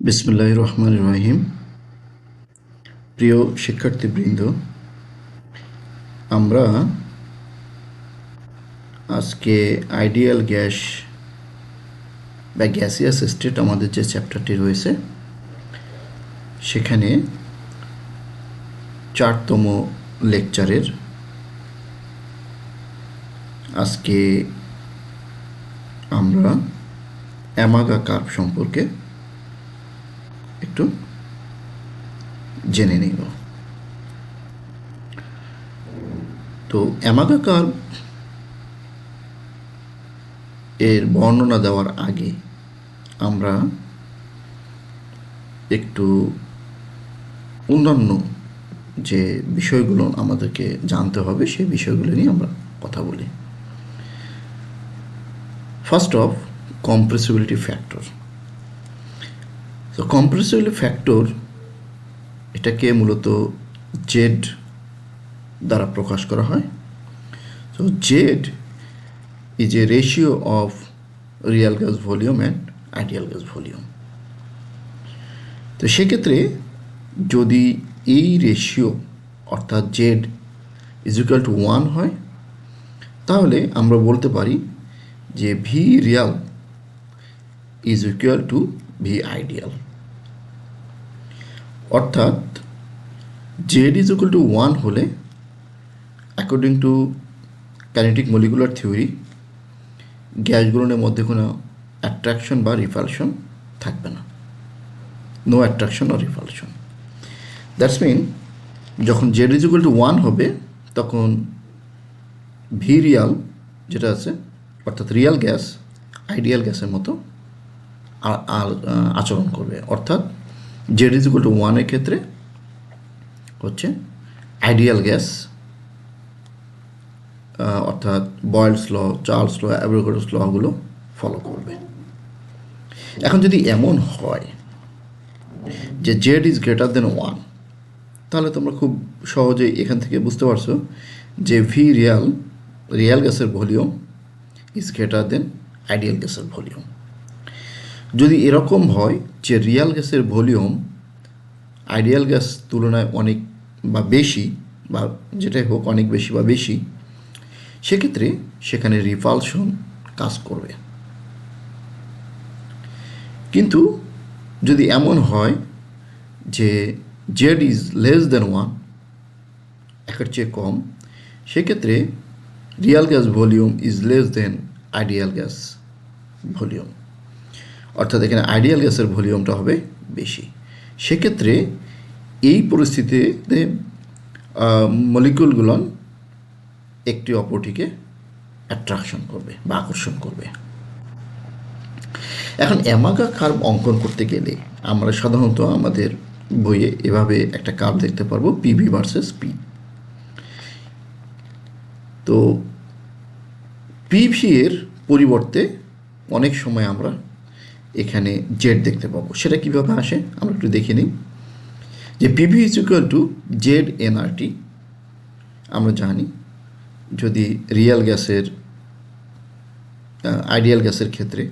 বিসমিল্লাহির রহমানির রহিম। প্রিয় শিক্ষার্থীবৃন্দ, আমরা আজকে আইডিয়াল গ্যাস বা গ্যাসিয়াস স্টেট আমাদের যে চ্যাপ্টারটি রয়েছে সেখানে 4তম লেকচারের আজকে আমরা অ্যামাগা কার্ভ সম্পর্কে একটু জেনে নিব। তো অ্যামাগা কার্ভ এর বর্ণনা দেওয়ার আগে আমরা একটু অন্যান্য যে বিষয়গুলো আমাদেরকে জানতে হবে সেই বিষয়গুলো নিয়ে আমরা কথা বলি। First of compressibility factor. তো কম্প্রেসিবিলিটি ফ্যাক্টর এটাকে মূলত জেড দ্বারা প্রকাশ করা হয়। So Z is a ratio of Real gas volume and ideal gas volume. তো সেক্ষেত্রে যদি এই রেশিও অর্থাৎ জেড ইজ ইকুয়াল টু 1 হয় তাহলে আমরা বলতে পারি যে V real is equal to V ideal. অর্থাৎ জেড ইজ ইকুয়াল টু 1 হলে according to kinetic molecular theory গ্যাসগুলোর মধ্যে কোনো অ্যাট্রাকশন বা রিপালশন থাকবে না, no attraction or repulsion. That's mean যখন জেড ইজ ইকুয়াল টু 1 হবে তখন ভি রিয়াল যেটা আছে অর্থাৎ রিয়াল গ্যাস আইডিয়াল গ্যাসের মতো আচরণ করবে। অর্থাৎ জেড ইজ ইকুয়াল টু 1-এর ক্ষেত্রে হচ্ছে আইডিয়াল গ্যাস অর্থাৎ বয়েলস ল, চার্লস ল, অ্যাভোগাড্রোস লগুলো ফলো করবে। এখন যদি এমন হয় যে জেড ইজ গ্রেটার দেন 1 তাহলে তোমরা খুব সহজেই এখান থেকে বুঝতে পারছো যে ভি রিয়াল গ্যাসের volume is greater then ideal গ্যাসের ভলিউম। যদি এরকম হয় যে রিয়াল গ্যাসের ভলিউম আইডিয়াল গ্যাস তুলনায় অনেক বা বেশি বা যেটাই হোক অনেক বেশি বা বেশি, সেক্ষেত্রে সেখানে রিপালশন কাজ করবে। কিন্তু যদি এমন হয় যে জেড ইজ লেস দেন 1, একের চেয়ে কম, সেক্ষেত্রে Real gas volume is less then ideal gas volume. অর্থাৎ এখানে আইডিয়াল গ্যাসের ভলিউমটা হবে বেশি। সেক্ষেত্রে এই পরিস্থিতিতে মলিকুলগুলো একটি অপরটিকে অ্যাট্রাকশন করবে বা আকর্ষণ করবে। এখন অ্যামাগা কার্ভ অঙ্কন করতে গেলে আমরা সাধারণত আমাদের বইয়ে এভাবে একটা কার্ভ দেখতে পারবো, পিভি ভার্সেস পি। তো পিভি এর পরিবর্তে অনেক সময় আমরা এখানে জেড দেখতে পাবো। সেটা কীভাবে আসে আমরা একটু দেখে নিই। যে PV is equal to Z nRT. আমরা জানি যদি রিয়াল গ্যাসের আইডিয়াল গ্যাসের ক্ষেত্রে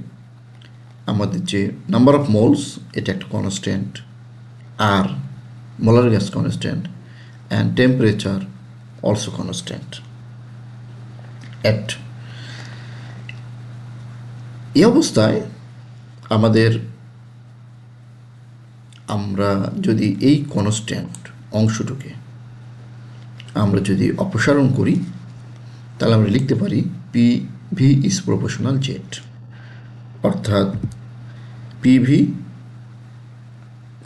আমাদের যে নাম্বার অফ মোলস এটা একটা কনস্ট্যান্ট, আর molar gas constant and temperature also constant at. এই অবস্থায় আমরা যদি এই কনস্ট্যান্ট অংশটুকে আমরা যদি অপসারণ করি তাহলে আমরা লিখতে পারি P V is proportional Z. অর্থাৎ পিভি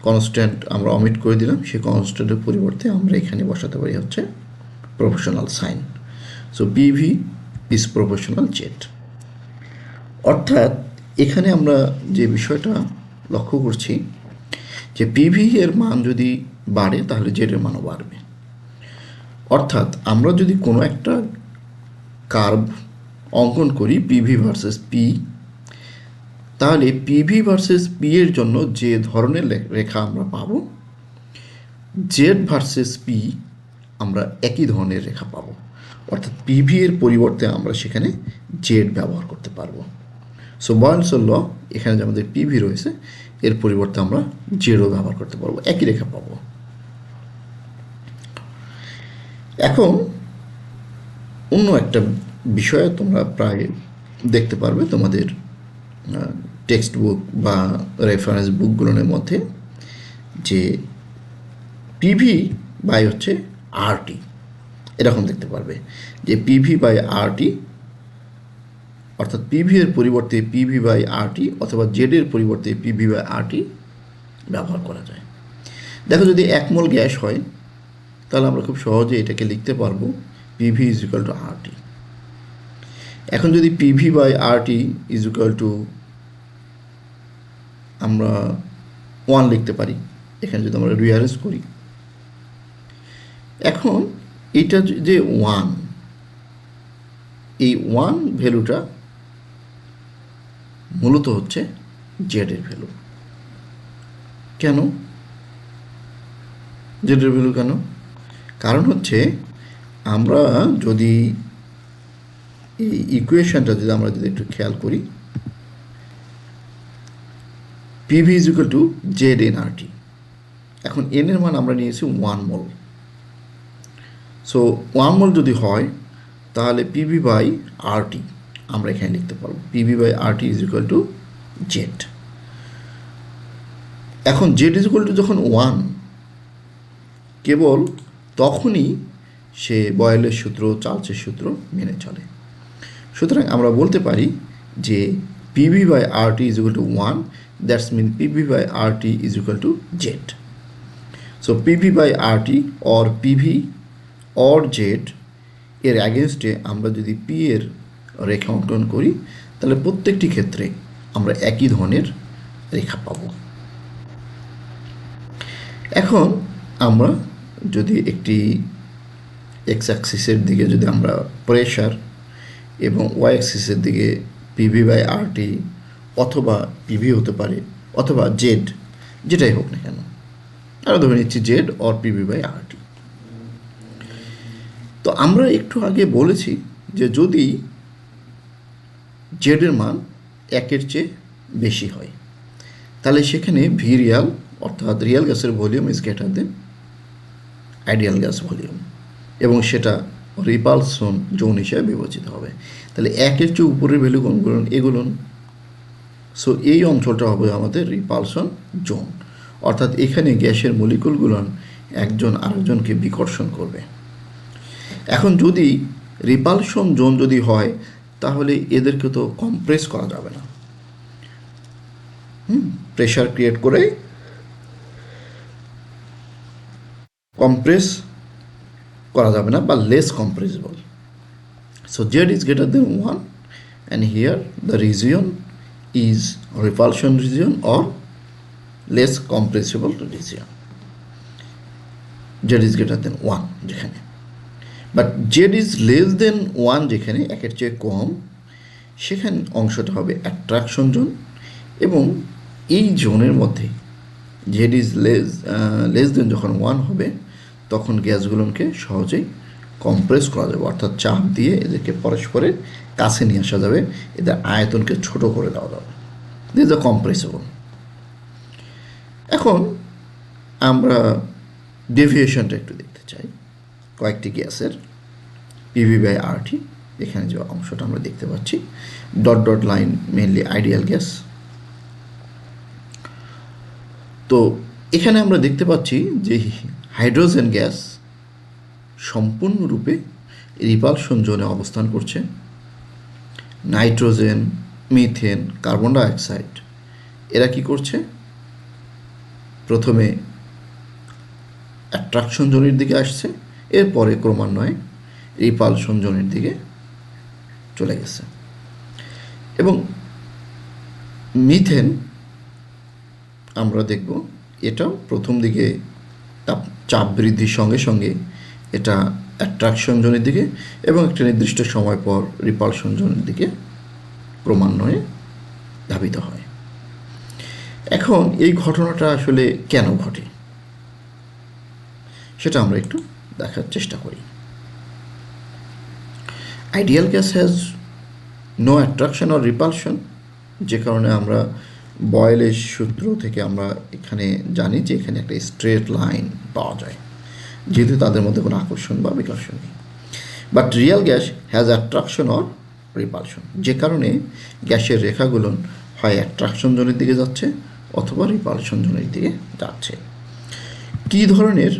কনস্ট্যান্ট আমরা অমিট করে দিলাম, সেই কনস্ট্যান্টের পরিবর্তে আমরা এখানে বসাতে পারি হচ্ছে proportional sign. So PV is proportional Z. অর্থাৎ এখানে আমরা যে বিষয়টা লক্ষ্য করছি যে পিভি এর মান যদি বাড়ে তাহলে জেডের মানও বাড়বে। অর্থাৎ আমরা যদি কোনো একটা কার্ভ অঙ্কন করি পিভি ভার্সেস পি, তাহলে পিভি ভার্সেস পি এর জন্য যে ধরনের রেখা আমরা পাবো, জেড ভার্সেস পি আমরা একই ধরনের রেখা পাবো। অর্থাৎ পিভি এর পরিবর্তে আমরা সেখানে জেড ব্যবহার করতে পারবো। সো বয়েলসের ল, এখানে যে আমাদের পিভি রয়েছে এর পরিবর্তে আমরা জেডও ব্যবহার করতে পারবো, একই রেখা পাবো। এখন অন্য একটা বিষয়ে তোমরা প্রায় দেখতে পারবে তোমাদের টেক্সট বুক বা রেফারেন্স বুকগুলোর মধ্যে, যে পিভি বাই হচ্ছে আরটি, এরকম দেখতে পারবে যে পিভি বাই আরটি, অর্থাৎ পিভি এর পরিবর্তে পিভি বাই আরটি অথবা জেড এর পরিবর্তে পিভি বাই আরটি ব্যবহার করা যায়। দেখো, যদি 1 মোল গ্যাস হয় তাহলে আমরা খুব সহজে এটাকে লিখতে পারবো PV is equal to RT. এখন যদি PV by RT is equal to আমরা 1 লিখতে পারি, এখানে যদি আমরা রিঅ্যারেঞ্জ করি, এখন এটা যে 1, এই 1 ভ্যালুটা মূলত হচ্ছে জেড এর ভ্যালু। কেন জেড এর ভ্যালু কেন? কারণ হচ্ছে আমরা যদি এই ইকুয়েশনটা যদি একটু খেয়াল করি, PV is equal to Z N R T. এখন এন এর মান আমরা নিয়েছি 1 মোল। সো 1 মোল যদি হয় তাহলে পিভি বাই আরটি আমরা এখানে লিখতে পারবো PV by RT is equal to Z. এখন জেড ইজ ইকুয়াল টু যখন 1, কেবল তখনই সে বয়েলের সূত্র, চার্লসের সূত্র মেনে চলে। সুতরাং আমরা বলতে পারি যে PV by RT is equal to 1, that's mean PV by RT is equal to Z. So PV by RT or PV or Z এর অ্যাগেনস্টে আমরা যদি পি এর রেখা অঙ্কন করি তাহলে প্রত্যেকটি ক্ষেত্রে আমরা একই ধরনের রেখা পাব। এখন আমরা যদি একটি এক্স অ্যাক্সিসের দিকে যদি আমরা প্রেশার এবং ওয়াই অ্যাক্সিসের দিকে পিভি বাই আরটি অথবা পিভি হতে পারে অথবা জেড, যেটাই হোক না কেন, আমরা ধরে নিচ্ছি Z or PV by RT. তো আমরা একটু আগে বলেছি যে যদি জেডের মান 1-এর চেয়ে বেশি হয় তাহলে সেখানে ভি রিয়াল অর্থাৎ রিয়াল গ্যাসের volume is greater then ideal gas volume, এবং সেটা রিপালশন জোন হিসেবে বিবেচিত হবে। তাহলে 1-এর চেয়ে উপরের ভ্যালু কোনগুলো? এগুলো। সো এই অঞ্চলটা হবে আমাদের রিপালশন জোন, অর্থাৎ এখানে গ্যাসের মলিকুলগুলো একজন আরেকজনকে বিকর্ষণ করবে। এখন যদি রিপালশন জোন যদি হয় তাহলে এদেরকে তো কম্প্রেস করা যাবে না, প্রেশার ক্রিয়েট করে কম্প্রেস করা যাবে না, বা less compressible. So Z is greater than 1 and here the region is repulsion region or less compressible region. Z is greater than 1 যেখানে, but Z is less than 1 যেখানে, 1-এর চেয়ে কম, সেখানে অংশটা হবে অ্যাট্রাকশন জোন, এবং এই জোনের মধ্যে জেড ইজ লেস দেন যখন 1 হবে তখন গ্যাসগুলোকে সহজেই কম্প্রেস করা যাবে, অর্থাৎ চাপ দিয়ে এদেরকে পরস্পরের কাছে নিয়ে আসা যাবে, এদের আয়তনকে ছোট করে দেওয়া যাবে, দিস দ্য কম্প্রেসিবল। এখন আমরা ডেভিয়েশনটা একটু দেখতে চাই কয়েকটি গ্যাসের পিভি বাই আরটি। এখানে যে অংশটা আমরা দেখতে পাচ্ছি dot dot line mainly ideal gas. তো এখানে আমরা দেখতে পাচ্ছি যে হাইড্রোজেন গ্যাস সম্পূর্ণরূপে রিপালশন জোনে অবস্থান করছে। নাইট্রোজেন, মিথেন, কার্বন ডাইঅক্সাইড এরা কি করছে? প্রথমে অ্যাট্রাকশন জোনের দিকে আসছে, এরপরে ক্রমান্বয়ে রিপালশন জোনের দিকে চলে গেছে। এবং মিথেন আমরা দেখব এটা প্রথম দিকে চাপ বৃদ্ধির সঙ্গে সঙ্গে এটা অ্যাট্রাকশন জোনের দিকে এবং একটা নির্দিষ্ট সময় পর রিপালশন জোনের দিকে ক্রমান্বয়ে ধাবিত হয়। এখন এই ঘটনাটা আসলে কেন ঘটে সেটা আমরা একটু দেখার চেষ্টা করি। Ideal gas has no attraction or repulsion যে কারণে আমরা বয়েলের সূত্র থেকে আমরা এখানে জানি যে এখানে একটা স্ট্রেট লাইন পাওয়া যায়, যেহেতু তাদের মধ্যে কোনো আকর্ষণ বা বিকর্ষণ নেই। But real gas has attraction or repulsion, যে কারণে গ্যাসের রেখাগুলো হয় অ্যাট্রাকশন জোনের দিকে যাচ্ছে অথবা রিপালশন জোনের দিকে যাচ্ছে। কী ধরনের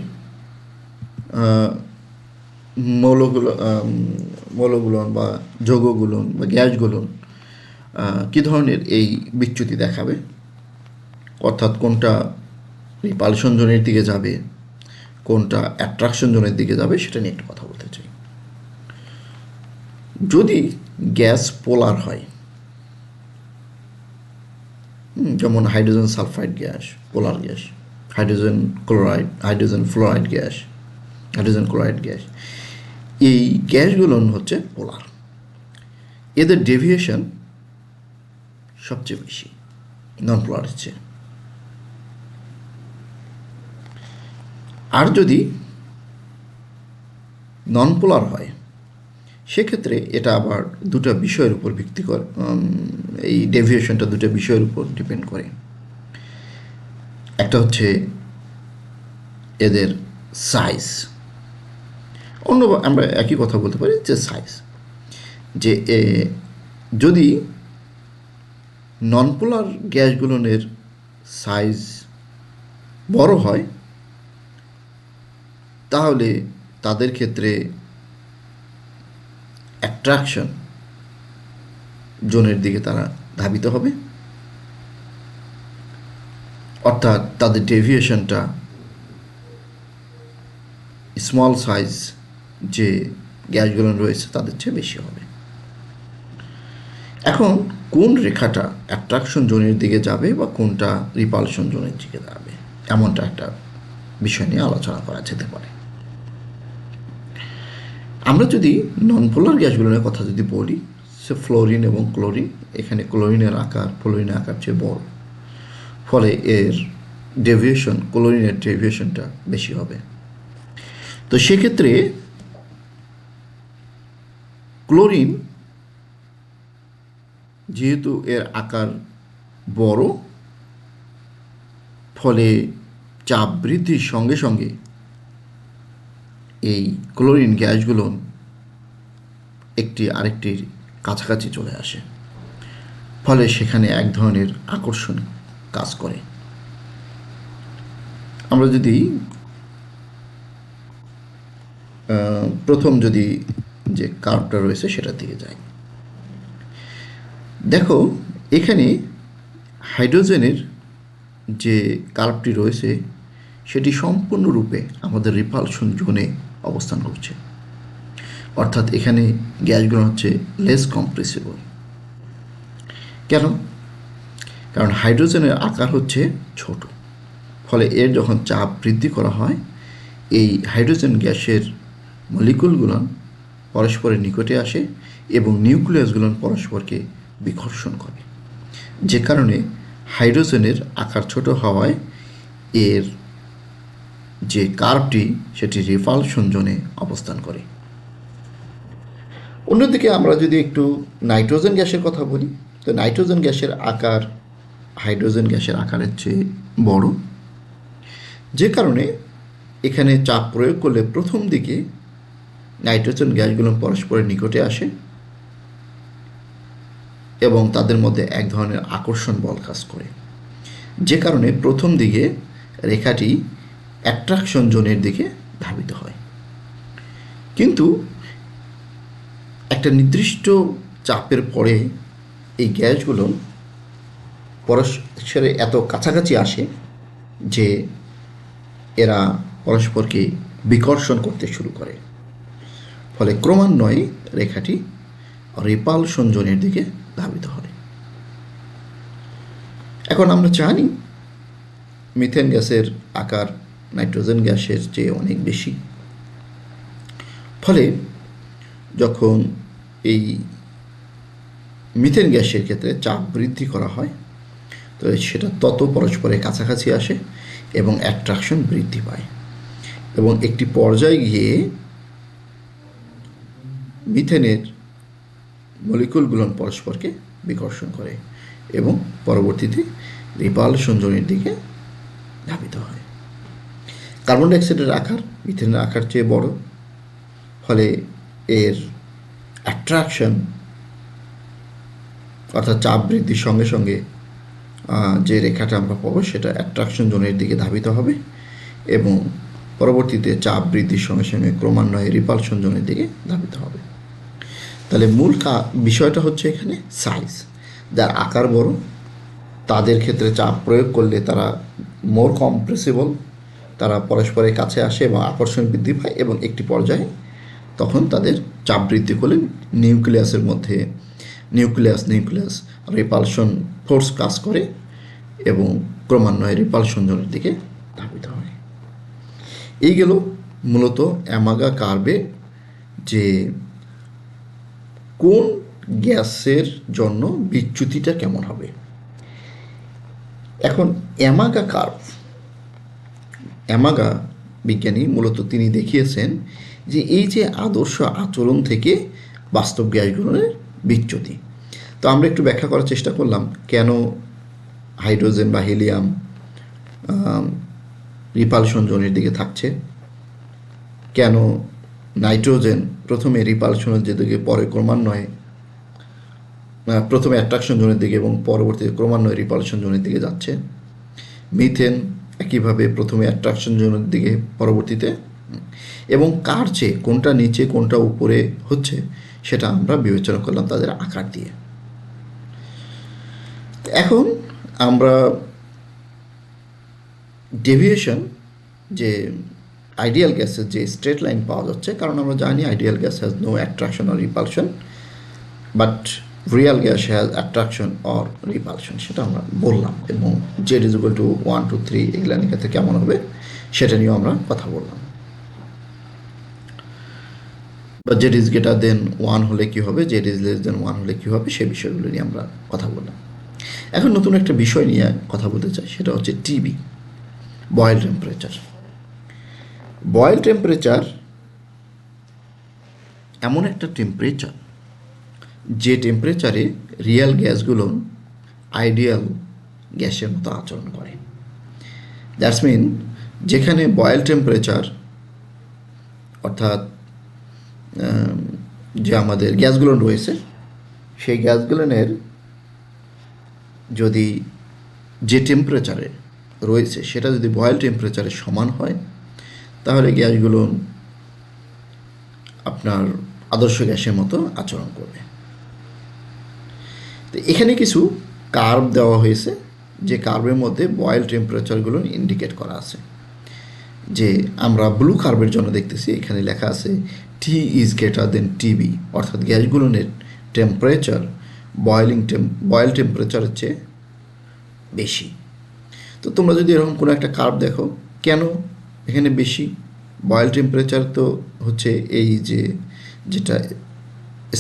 মৌলগুলন বা যৌগগুলন বা গ্যাসগুলন কী ধরনের এই বিচ্যুতি দেখাবে, অর্থাৎ কোনটা রিপালশন জোনের দিকে যাবে কোনটা অ্যাট্রাকশন জোনের দিকে যাবে সেটা নিয়ে একটু কথা বলতে চাই। যদি গ্যাস পোলার হয়, যেমন hydrogen sulphide gas polar gas, hydrogen chloride, hydrogen fluoride gas, hydrogen chloride gas, এই গ্যাসগুলো হচ্ছে পোলার। এদের ডেভিয়েশন সবচেয়ে বেশি নন পোলারের চেয়ে। আর যদি নন পোলার হয় সেক্ষেত্রে এটা আবার দুটো বিষয়ের উপর ভিত্তি করে, এই ডেভিয়েশনটা দুটো বিষয়ের উপর ডিপেন্ড করে। একটা হচ্ছে এদের সাইজ, অন্য আমরা একই কথা বলতে পারি যে সাইজ, যে যদি নন পোলার গ্যাসগুলোর সাইজ বড় হয় তাহলে তাদের ক্ষেত্রে অ্যাট্রাকশন জোনের দিকে তারা ধাবিত হবে, অর্থাৎ তাদের ডেভিয়েশনটা স্মল সাইজ যে গ্যাসগুলো রয়েছে তাদের চেয়ে বেশি হবে। এখন কোন রেখাটা অ্যাট্রাকশন জোনের দিকে যাবে বা কোনটা রিপালশন জোনের দিকে যাবে, এমনটা একটা বিষয় নিয়ে আলোচনা করা যেতে পারে। আমরা যদি নন পোলার গ্যাসগুলোর কথা যদি বলি, সে ফ্লোরিন এবং ক্লোরিন, এখানে ক্লোরিনের আকার চেয়ে বড়, ফলে এর ডেভিয়েশন, ক্লোরিনের ডেভিয়েশনটা বেশি হবে। তো সেক্ষেত্রে ক্লোরিন যেহেতু এর আকার বড়, ফলে চাপ বৃদ্ধির সঙ্গে সঙ্গে এই ক্লোরিন গ্যাসগুলো একটি আরেকটির কাছাকাছি চলে আসে, ফলে সেখানে এক ধরনের আকর্ষণ কাজ করে। আমরা যদি প্রথম যদি যে কার্ভটা রয়েছে সেটার দিকে যাই, দেখো এখানে হাইড্রোজেনের যে কার্ভটি রয়েছে সেটি সম্পূর্ণরূপে আমাদের রিপালশন জোনে অবস্থান করছে, অর্থাৎ এখানে গ্যাসগুলো হচ্ছে লেস কম্প্রেসিবল। কেন? কারণ হাইড্রোজেনের আকার হচ্ছে ছোট, ফলে এর যখন চাপ বৃদ্ধি করা হয় এই হাইড্রোজেন গ্যাসের মলিকুলগুলো পরস্পরের নিকটে আসে এবং নিউক্লিয়াসগুলো পরস্পরকে বিকর্ষণ করে, যে কারণে হাইড্রোজেনের আকার ছোট হওয়ায় এর যে কার্ভটি সেটি রিপালশন জোনে অবস্থান করে। অন্যদিকে আমরা যদি একটু নাইট্রোজেন গ্যাসের কথা বলি, তো নাইট্রোজেন গ্যাসের আকার হাইড্রোজেন গ্যাসের আকারের চেয়ে বড়, যে কারণে এখানে চাপ প্রয়োগ করলে প্রথম দিকে নাইট্রোজেন গ্যাসগুলো পরস্পরের নিকটে আসে এবং তাদের মধ্যে এক ধরনের আকর্ষণ বল কাজ করে, যে কারণে প্রথম দিকে রেখাটি অ্যাট্রাকশন জোনের দিকে ধাবিত হয়। কিন্তু একটা নির্দিষ্ট চাপের পরে এই গ্যাসগুলো পরস্পরে এত কাছাকাছি আসে যে এরা পরস্পরকে বিকর্ষণ করতে শুরু করে, ফলে ক্রমান্বয়ে রেখাটি রিপালশন জোনের দিকে ধাবিত হয়। এখন আমরা জানি মিথেন গ্যাসের আকার নাইট্রোজেন গ্যাসের চেয়ে অনেক বেশি, ফলে যখন এই মিথেন গ্যাসের ক্ষেত্রে চাপ বৃদ্ধি করা হয় তো সেটা তত পরস্পরের কাছাকাছি আসে এবং অ্যাট্রাকশন বৃদ্ধি পায় এবং একটি পর্যায়ে গিয়ে মিথেনের মলিকুলগুলো পরস্পরকে বিকর্ষণ করে এবং পরবর্তীতে রিপালশন জোনের দিকে ধাবিত হয়। কার্বন ডাইঅক্সাইডের আকার মিথেনের আকার চেয়ে বড়, ফলে এর অ্যাট্রাকশন অর্থাৎ চাপ বৃদ্ধির সঙ্গে সঙ্গে যে রেখাটা আমরা পাবো সেটা অ্যাট্রাকশন জোনের দিকে ধাবিত হবে এবং পরবর্তীতে চাপ বৃদ্ধির সঙ্গে সঙ্গে ক্রমান্বয়ে রিপালশন জোনের দিকে ধাবিত হবে। তাহলে মূল বিষয়টা হচ্ছে এখানে সাইজ। যার আকার বড় তাদের ক্ষেত্রে চাপ প্রয়োগ করলে তারা মোর কম্প্রেসিবল, তারা পরস্পরের কাছে আসে এবং আকর্ষণ বৃদ্ধি পায় এবং একটি পর্যায়ে তখন তাদের চাপ বৃদ্ধি করলে নিউক্লিয়াসের মধ্যে নিউক্লিয়াস রিপালশন ফোর্স কাজ করে এবং ক্রমান্বয়ে রিপালশন জোনের দিকে ধাবিত হয়। এই গেল মূলত অ্যামাগা কার্ভে যে কোন গ্যাসের জন্য বিচ্যুতিটা কেমন হবে। এখন অ্যামাগা বিজ্ঞানী মূলত তিনি দেখিয়েছেন যে এই যে আদর্শ আচরণ থেকে বাস্তব গ্যাসগুলোর বিচ্যুতি। তো আমরা একটু ব্যাখ্যা করার চেষ্টা করলাম কেন হাইড্রোজেন বা হিলিয়াম রিপালশন জোনের দিকে থাকছে, কেন নাইট্রোজেন প্রথমে রিপালশনের দিকে পরে ক্রমান্বয়ে প্রথমে অ্যাট্রাকশন জোনের দিকে এবং পরবর্তীতে ক্রমান্বয়ে রিপালশন জোনের দিকে যাচ্ছে, মিথেন একইভাবে প্রথমে অ্যাট্রাকশন জোনের দিকে পরবর্তীতে, এবং কার চেয়ে কোনটা নিচে কোনটা উপরে হচ্ছে সেটা আমরা বিবেচনা করলাম তাদের আকার দিয়ে। এখন আমরা ডেভিয়েশন যে আইডিয়াল গ্যাসের যে স্ট্রেট লাইন পাওয়া যাচ্ছে, কারণ আমরা জানি ideal gas has no attraction or repulsion but real gas has attraction or repulsion, সেটা আমরা বললাম এবং জেড ইজ ইকুয়াল টু 1 2 3 এগুলা ক্ষেত্রে কেমন হবে সেটা নিয়েও আমরা কথা বললাম। বা জেড ইজ গ্রেটার দেন 1 হলে কী হবে, জেড ইজ লেস দেন 1 হলে কী হবে, সে বিষয়গুলো নিয়ে আমরা কথা বললাম। এখন নতুন একটা বিষয় নিয়ে কথা বলতে চাই, সেটা হচ্ছে TB, Boyle temperature. Boyle temperature এমন একটা টেম্পারেচার যে টেম্পারেচারে রিয়াল গ্যাসগুলো আইডিয়াল গ্যাসের মতো আচরণ করে। দ্যাটস মিন যেখানে বয়েল টেম্পারেচার অর্থাৎ যে আমাদের গ্যাসগুলো রয়েছে সেই গ্যাসগুলোর যদি যে টেম্পারেচারে রয়েছে সেটা যদি বয়েল টেম্পারেচারে সমান হয় তাহলে গ্যাসগুলো আপনার আদর্শ গ্যাসের মতো আচরণ করবে। তো এখানে কিছু কার্ভ দেওয়া হয়েছে, যে কার্ভের মধ্যে বয়েল টেম্পারেচারগুলো ইন্ডিকেট করা আছে। যে আমরা ব্লু কার্ভের জন্য দেখতেছি এখানে লেখা আছে টি ইজ গ্রেটার দেন টিবি, অর্থাৎ গ্যাসগুলোর টেম্পারেচার বয়েল টেম্পারেচারের চেয়ে বেশি। তো তোমরা যদি এরকম কোনো একটা কার্ভ দেখো, কেন এখানে বেশি বয়েল টেম্পারেচার, তো হচ্ছে এই যে যেটা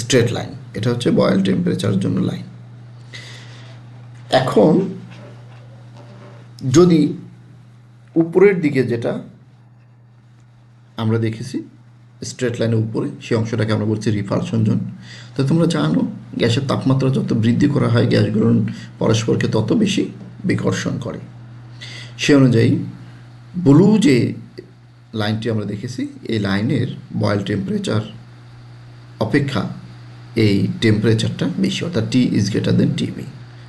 স্ট্রেট লাইন, এটা হচ্ছে বয়েল টেম্পারেচারের জন্য লাইন। এখন যদি উপরের দিকে যেটা আমরা দেখেছি স্ট্রেট লাইনের উপরে, সেই অংশটাকে আমরা বলছি রিপালশন জোন। তো তোমরা জানো গ্যাসের তাপমাত্রা যত বৃদ্ধি করা হয় গ্যাসগুলো পরস্পরকে তত বেশি বিকর্ষণ করে। সে অনুযায়ী ব্লু যে লাইনটি আমরা দেখেছি এই লাইনের বয়েল টেম্পারেচার অপেক্ষা এই টেম্পারেচারটা বেশি, অর্থাৎ T is greater than TB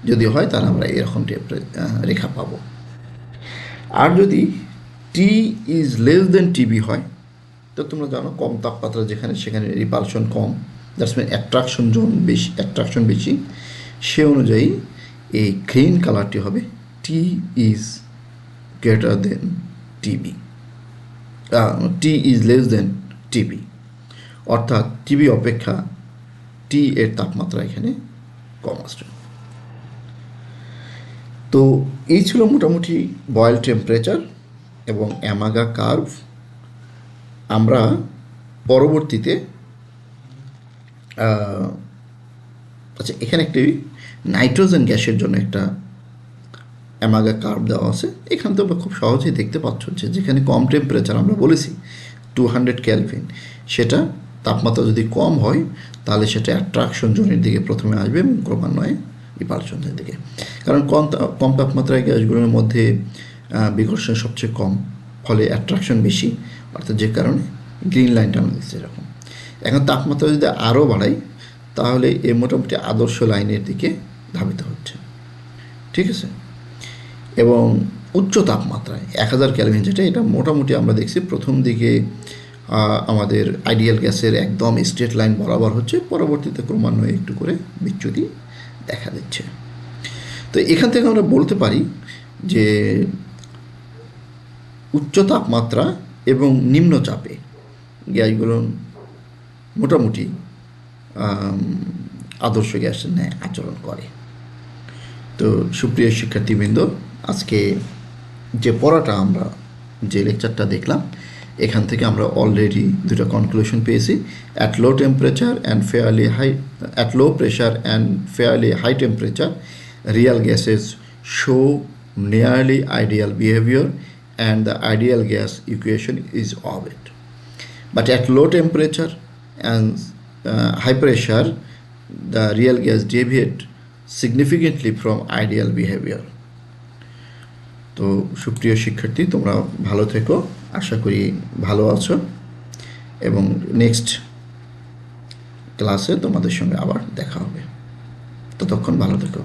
যদি হয় তাহলে আমরা এরকম রেখা পাবো। আর যদি T is less than TB হয় তো তোমরা জানো কম তাপমাত্রা যেখানে সেখানে রিপালশন কম, দ্যাটস মিন অ্যাট্রাকশন বেশি। সে অনুযায়ী এই গ্রিন কালারটি হবে T is greater than TB, T is less than TB, অর্থাৎ টিবি অপেক্ষা টি এর তাপমাত্রা এখানে কম আসছে। তো এই ছিল মোটামুটি বয়েল টেম্পারেচার এবং অ্যামাগা কার্ভ। আমরা পরবর্তীতে আচ্ছা এখানে একটি নাইট্রোজেন গ্যাসের জন্য একটা অ্যামাগা কার্ভ দেওয়া আছে। এখানে তো খুব সহজেই দেখতে পাচ্ছ যে যেখানে কম টেম্পারেচার আমরা বলেছি 200 কেলভিন, সেটা তাপমাত্রা যদি কম হয় তাহলে সেটা অ্যাট্রাকশন জোনের দিকে প্রথমে আসবে এবং ক্রমান্বয়ে রিপালশনের দিকে, কারণ কম তাপমাত্রায় গ্যাসগুলোর মধ্যে বিকর্ষণ সবচেয়ে কম, ফলে অ্যাট্রাকশন বেশি, অর্থাৎ যে কারণে গ্রিন লাইনটা আমরা দিচ্ছি এরকম। এখন তাপমাত্রা যদি আরও বাড়াই তাহলে এ মোটামুটি আদর্শ লাইনের দিকে ধাবিত হচ্ছে, ঠিক আছে। এবং উচ্চ তাপমাত্রায় 1000 ক্যালভিন যেটা, এটা মোটামুটি আমরা দেখছি প্রথম দিকে আমাদের আইডিয়াল গ্যাসের একদম স্ট্রেট লাইন বরাবর হচ্ছে, পরবর্তীতে ক্রমান্বয়ে একটু করে বিচ্যুতি দেখা দিচ্ছে। তো এখান থেকে আমরা বলতে পারি যে উচ্চ তাপমাত্রা এবং নিম্নচাপে গ্যাসগুলো মোটামুটি আদর্শ গ্যাসের ন্যায় আচরণ করে। তো সুপ্রিয় শিক্ষার্থীবৃন্দ, আজকে যে পড়াটা আমরা যে লেকচারটা দেখলাম, এখান থেকে আমরা অলরেডি দুটো কনক্লুশন পেয়েছি। At low temperature and fairly high, at low pressure and fairly high temperature real gases show nearly ideal behavior and the ideal gas equation is obeyed. But at low temperature and high pressure, the real gas deviate significantly from ideal behavior. তো সুপ্রিয় শিক্ষার্থী, তোমরা ভালো থেকো, আশা করি ভালো আছো, এবং নেক্সট ক্লাসে তোমাদের সঙ্গে আবার দেখা হবে। ততক্ষণ ভালো থেকো।